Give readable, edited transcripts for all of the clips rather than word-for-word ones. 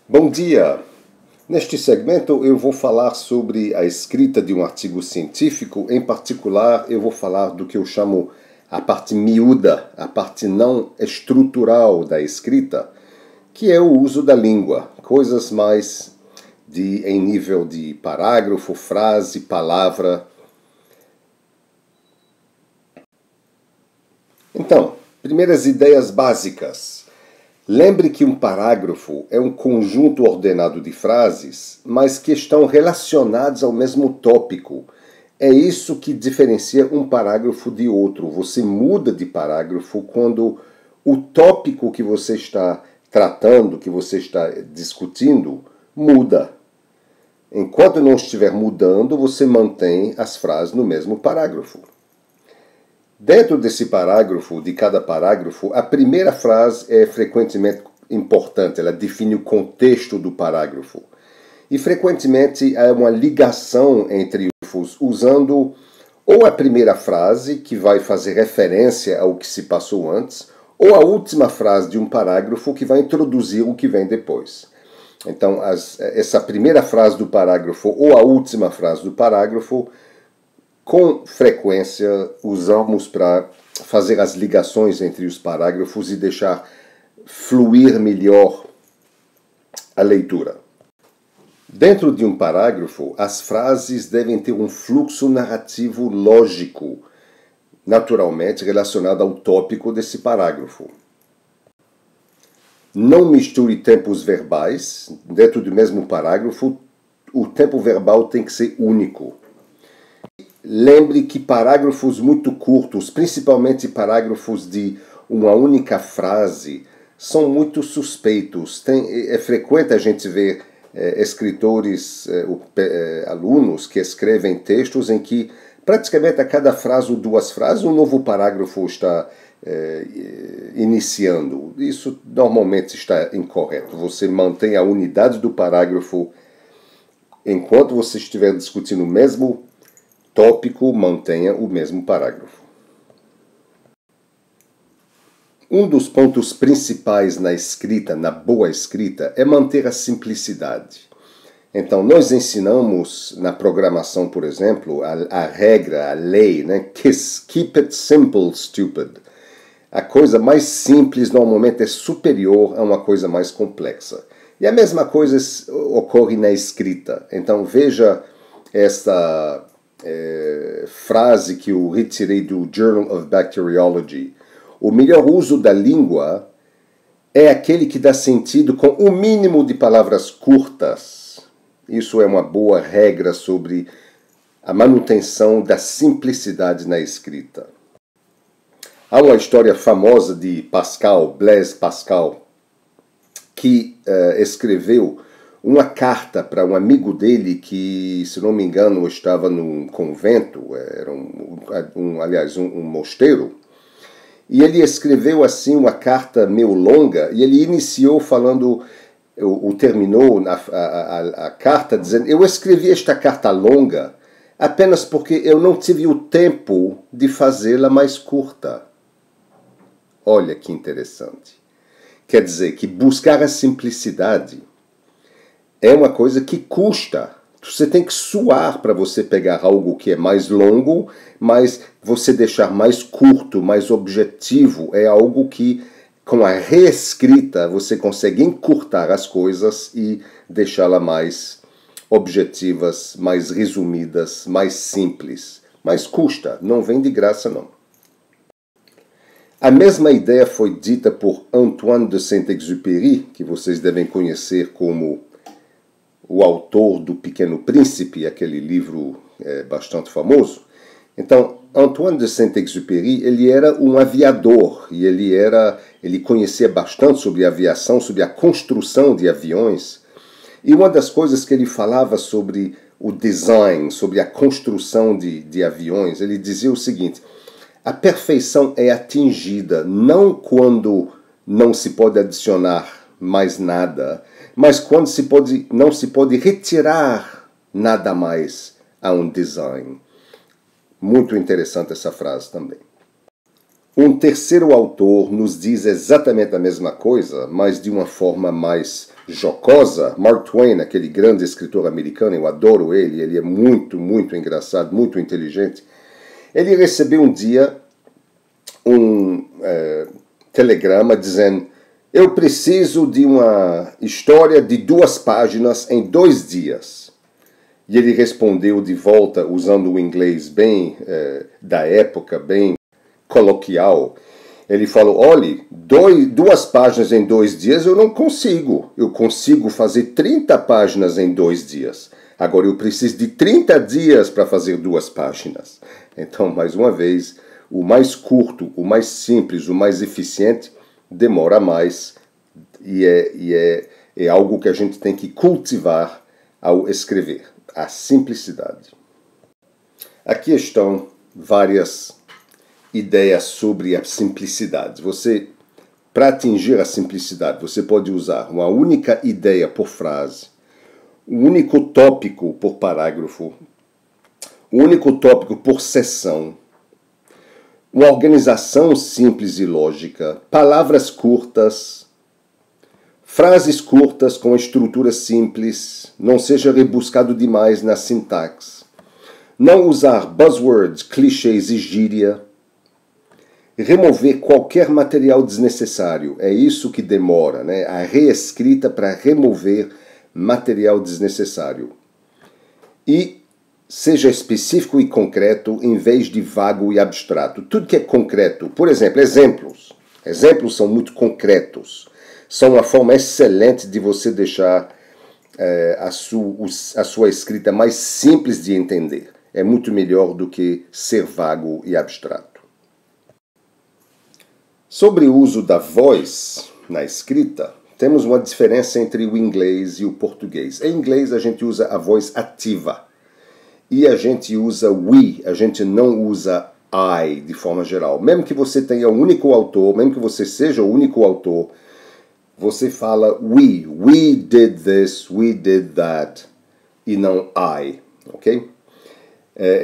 Bom dia! Neste segmento eu vou falar sobre a escrita de um artigo científico. Em particular, eu vou falar do que eu chamo a parte miúda, a parte não estrutural da escrita, que é o uso da língua, coisas mais em nível de parágrafo, frase, palavra. Então, primeiras ideias básicas. Lembre que um parágrafo é um conjunto ordenado de frases, mas que estão relacionadas ao mesmo tópico. É isso que diferencia um parágrafo de outro. Você muda de parágrafo quando o tópico que você está tratando, que você está discutindo, muda. Enquanto não estiver mudando, você mantém as frases no mesmo parágrafo. Dentro desse parágrafo, de cada parágrafo, a primeira frase é frequentemente importante, ela define o contexto do parágrafo. E frequentemente há uma ligação entre os usando ou a primeira frase, que vai fazer referência ao que se passou antes, ou a última frase de um parágrafo, que vai introduzir o que vem depois. Então, essa primeira frase do parágrafo ou a última frase do parágrafo, com frequência, usamos para fazer as ligações entre os parágrafos e deixar fluir melhor a leitura. Dentro de um parágrafo, as frases devem ter um fluxo narrativo lógico, naturalmente relacionado ao tópico desse parágrafo. Não misture tempos verbais. Dentro do mesmo parágrafo, o tempo verbal tem que ser único. Lembre que parágrafos muito curtos, principalmente parágrafos de uma única frase, são muito suspeitos. É frequente a gente ver escritores, alunos que escrevem textos em que praticamente a cada frase ou duas frases um novo parágrafo está iniciando. Isso normalmente está incorreto. Você mantém a unidade do parágrafo enquanto você estiver discutindo o mesmo tópico, mantenha o mesmo parágrafo. Um dos pontos principais na escrita, na boa escrita, é manter a simplicidade. Então, nós ensinamos na programação, por exemplo, a regra, a lei, né? Keep it simple, stupid. A coisa mais simples normalmente é superior a uma coisa mais complexa. E a mesma coisa ocorre na escrita. Então, veja esta frase que eu retirei do Journal of Bacteriology. O melhor uso da língua é aquele que dá sentido com o mínimo de palavras curtas. Isso é uma boa regra sobre a manutenção da simplicidade na escrita. Há uma história famosa de Pascal, Blaise Pascal, que escreveu uma carta para um amigo dele que, se não me engano, estava num convento, era um mosteiro, e ele escreveu assim uma carta meio longa, e ele iniciou falando, terminou a carta dizendo: eu escrevi esta carta longa apenas porque eu não tive o tempo de fazê-la mais curta. Olha que interessante. Quer dizer que buscar a simplicidade é uma coisa que custa. Você tem que suar para você pegar algo que é mais longo, mas você deixar mais curto, mais objetivo. É algo que, com a reescrita, você consegue encurtar as coisas e deixá-las mais objetivas, mais resumidas, mais simples. Mas custa, não vem de graça não. A mesma ideia foi dita por Antoine de Saint-Exupéry, que vocês devem conhecer como o autor do Pequeno Príncipe, aquele livro bastante famoso. Então, Antoine de Saint-Exupéry, ele era um aviador e ele conhecia bastante sobre aviação, sobre a construção de aviões. E uma das coisas que ele falava sobre o design, sobre a construção de aviões, ele dizia o seguinte: a perfeição é atingida não quando não se pode adicionar mais nada, mas quando não se pode retirar nada mais a um design. Muito interessante essa frase também. Um terceiro autor nos diz exatamente a mesma coisa, mas de uma forma mais jocosa. Mark Twain, aquele grande escritor americano, eu adoro ele é muito, muito engraçado, muito inteligente. Ele recebeu um dia um telegrama dizendo: eu preciso de uma história de 2 páginas em 2 dias. E ele respondeu de volta usando o inglês bem da época, bem coloquial. Ele falou: olhe, 2 páginas em 2 dias eu não consigo. Eu consigo fazer 30 páginas em 2 dias. Agora eu preciso de 30 dias para fazer 2 páginas. Então, mais uma vez, o mais curto, o mais simples, o mais eficiente demora mais e é algo que a gente tem que cultivar ao escrever. A simplicidade. Aqui estão várias ideias sobre a simplicidade. Para atingir a simplicidade, você pode usar uma única ideia por frase, um único tópico por parágrafo, um único tópico por seção, uma organização simples e lógica, palavras curtas, frases curtas com estrutura simples, não seja rebuscado demais na sintaxe, não usar buzzwords, clichês e gíria, remover qualquer material desnecessário. É isso que demora, né? A reescrita para remover material desnecessário. E seja específico e concreto em vez de vago e abstrato. Tudo que é concreto, por exemplo, exemplos. Exemplos são muito concretos. São uma forma excelente de você deixar a sua escrita mais simples de entender. É muito melhor do que ser vago e abstrato. Sobre o uso da voz na escrita, temos uma diferença entre o inglês e o português. Em inglês a gente usa a voz ativa e a gente usa we, a gente não usa I de forma geral. Mesmo que você tenha um único autor, mesmo que você seja o único autor, você fala we did this, we did that, e não I, ok?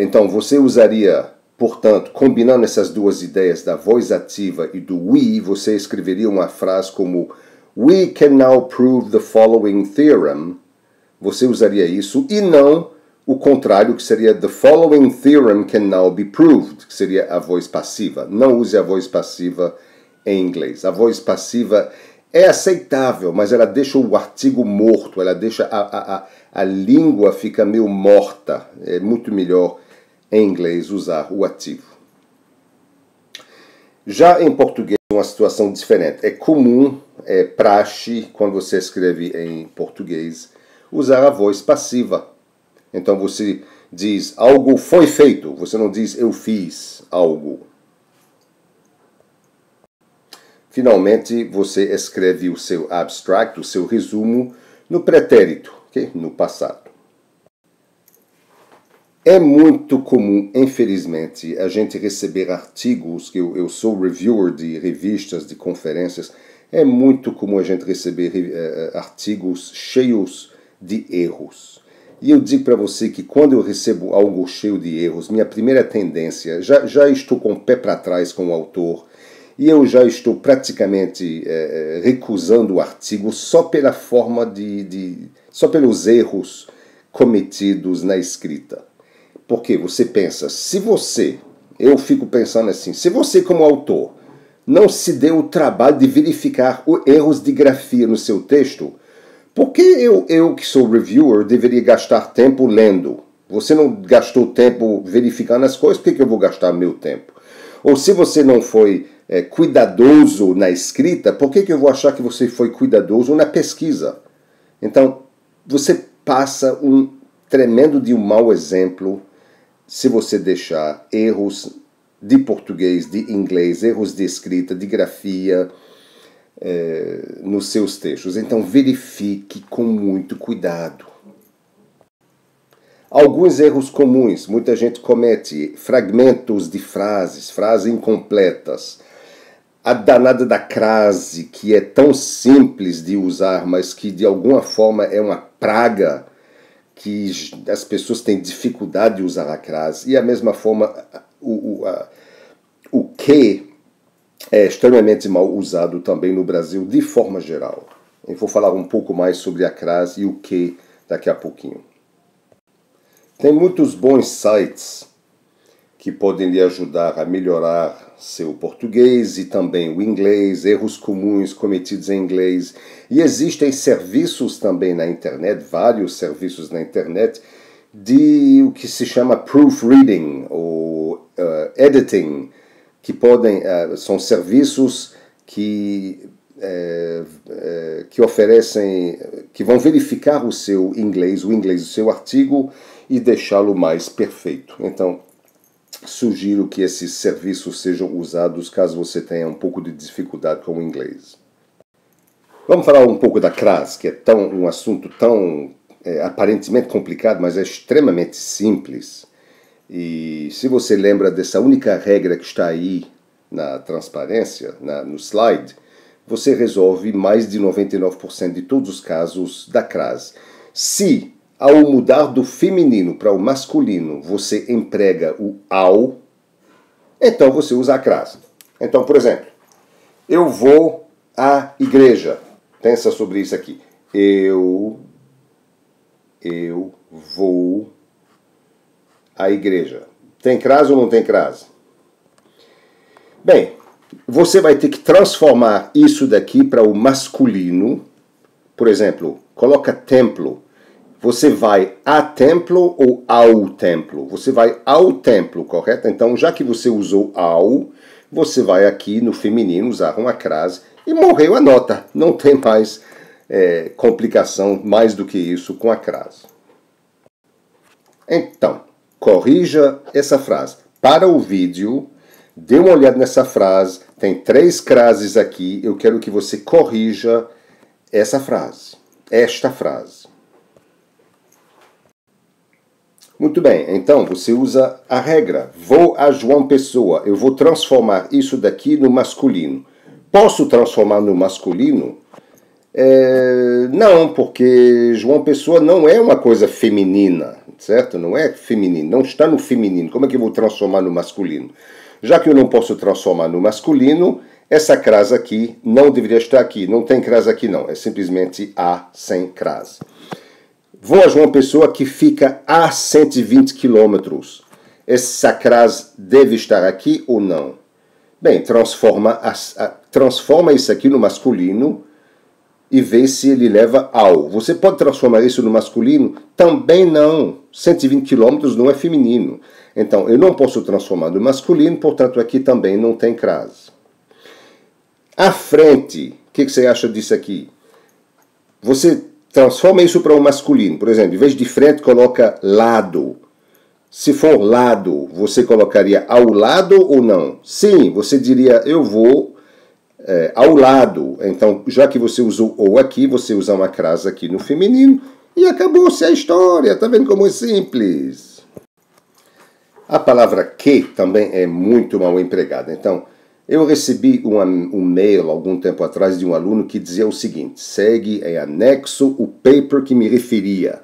Então você usaria, portanto, combinando essas duas ideias da voz ativa e do we, você escreveria uma frase como we can now prove the following theorem. Você usaria isso e não o contrário, que seria the following theorem can now be proved, que seria a voz passiva. Não use a voz passiva em inglês. A voz passiva é aceitável, mas ela deixa o artigo morto, ela deixa a língua fica meio morta. É muito melhor em inglês usar o ativo. Já em português é uma situação diferente. É comum, é praxe, quando você escreve em português, usar a voz passiva. Então você diz algo foi feito, você não diz eu fiz algo. Finalmente, você escreve o seu abstract, o seu resumo, no pretérito, okay? No passado. É muito comum, infelizmente, a gente receber artigos, que eu sou reviewer de revistas, de conferências, é muito comum a gente receber artigos cheios de erros. E eu digo para você que quando eu recebo algo cheio de erros, minha primeira tendência, já estou com o pé para trás com o autor, e eu já estou praticamente recusando o artigo só pela forma só pelos erros cometidos na escrita. Porque você pensa, eu fico pensando assim, se você como autor não se deu o trabalho de verificar os erros de grafia no seu texto, por que eu que sou reviewer deveria gastar tempo lendo? Você não gastou tempo verificando as coisas, por que eu vou gastar meu tempo? Ou se você não foi cuidadoso na escrita, por que eu vou achar que você foi cuidadoso na pesquisa? Então, você passa um tremendo de um mau exemplo se você deixar erros de português, de inglês, erros de escrita, de grafia nos seus textos. Então, verifique com muito cuidado. Alguns erros comuns, muita gente comete, fragmentos de frases incompletas, a danada da crase, que é tão simples de usar, mas que de alguma forma é uma praga, que as pessoas têm dificuldade de usar a crase, e a mesma forma o que é extremamente mal usado também no Brasil de forma geral. Eu vou falar um pouco mais sobre a crase e o que daqui a pouquinho. Tem muitos bons sites que podem lhe ajudar a melhorar seu português e também o inglês, erros comuns cometidos em inglês. E existem serviços também na internet, vários serviços na internet, de o que se chama proofreading ou editing, que são serviços que oferecem, que vão verificar o seu inglês, o inglês do seu artigo e deixá-lo mais perfeito. Então, sugiro que esses serviços sejam usados caso você tenha um pouco de dificuldade com o inglês. Vamos falar um pouco da crase, que é um assunto tão aparentemente complicado, mas é extremamente simples. E se você lembra dessa única regra que está aí na transparência, no slide, você resolve mais de 99% de todos os casos da crase. Se, ao mudar do feminino para o masculino, você emprega o ao, então você usa a crase. Então, por exemplo, eu vou à igreja. Pensa sobre isso aqui. Eu vou à igreja. Tem crase ou não tem crase? Bem, você vai ter que transformar isso daqui para o masculino. Por exemplo, coloca templo. Você vai a templo ou ao templo? Você vai ao templo, correto? Então, já que você usou ao, você vai aqui no feminino usar uma crase e morreu a nota. Não tem mais complicação mais do que isso com a crase. Então, corrija essa frase. Para o vídeo, dê uma olhada nessa frase. Tem 3 crases aqui. Eu quero que você corrija essa frase. Esta frase. Muito bem, então você usa a regra. Vou a João Pessoa. Eu vou transformar isso daqui no masculino. Posso transformar no masculino? Não, porque João Pessoa não é uma coisa feminina, certo? Não é feminino, não está no feminino. Como é que eu vou transformar no masculino? Já que eu não posso transformar no masculino, essa crase aqui não deveria estar aqui. Não tem crase aqui não, é simplesmente a sem crase. Vou a João Pessoa que fica a 120 quilômetros. Essa crase deve estar aqui ou não? Bem, transforma isso aqui no masculino e vê se ele leva ao. Você pode transformar isso no masculino? Também não. 120 quilômetros não é feminino. Então, eu não posso transformar no masculino, portanto, aqui também não tem crase. À frente, o que você acha disso aqui? Você transforma isso para o masculino. Por exemplo, em vez de frente, coloca lado. Se for lado, você colocaria ao lado ou não? Sim, você diria eu vou ao lado. Então, já que você usou ou aqui, você usa uma crase aqui no feminino e acabou-se a história. Tá vendo como é simples? A palavra que também é muito mal empregada. Então, eu recebi um mail algum tempo atrás de um aluno que dizia o seguinte: segue em anexo o paper que me referia.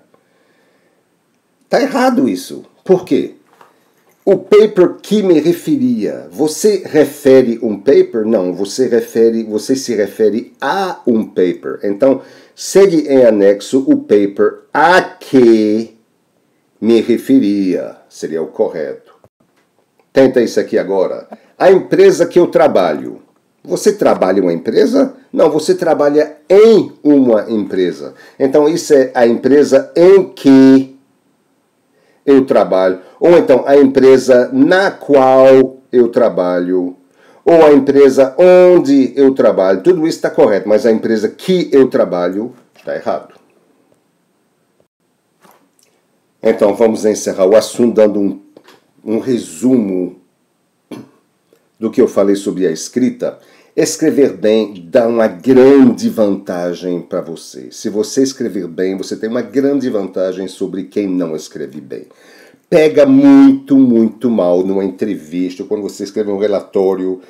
Tá errado isso. Por quê? O paper que me referia. Você refere um paper? Não, você se refere a um paper. Então, segue em anexo o paper a que me referia. Seria o correto. Tenta isso aqui agora. A empresa que eu trabalho. Você trabalha em uma empresa? Não, você trabalha em uma empresa. Então, isso é a empresa em que eu trabalho. Ou então, a empresa na qual eu trabalho. Ou a empresa onde eu trabalho. Tudo isso está correto, mas a empresa que eu trabalho está errado. Então, vamos encerrar o assunto dando um resumo do que eu falei sobre a escrita. Escrever bem dá uma grande vantagem para você. Se você escrever bem, você tem uma grande vantagem sobre quem não escreve bem. Pega muito, muito mal numa entrevista, quando você escreve um relatório,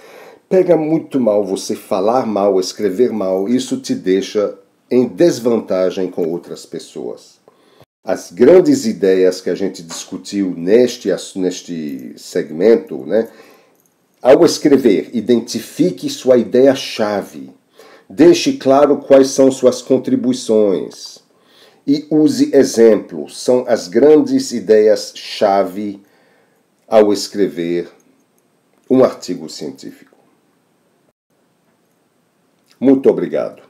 pega muito mal você falar mal, escrever mal, isso te deixa em desvantagem com outras pessoas. As grandes ideias que a gente discutiu neste segmento, né, Ao escrever, identifique sua ideia-chave. Deixe claro quais são suas contribuições. E use exemplos. São as grandes ideias-chave ao escrever um artigo científico. Muito obrigado.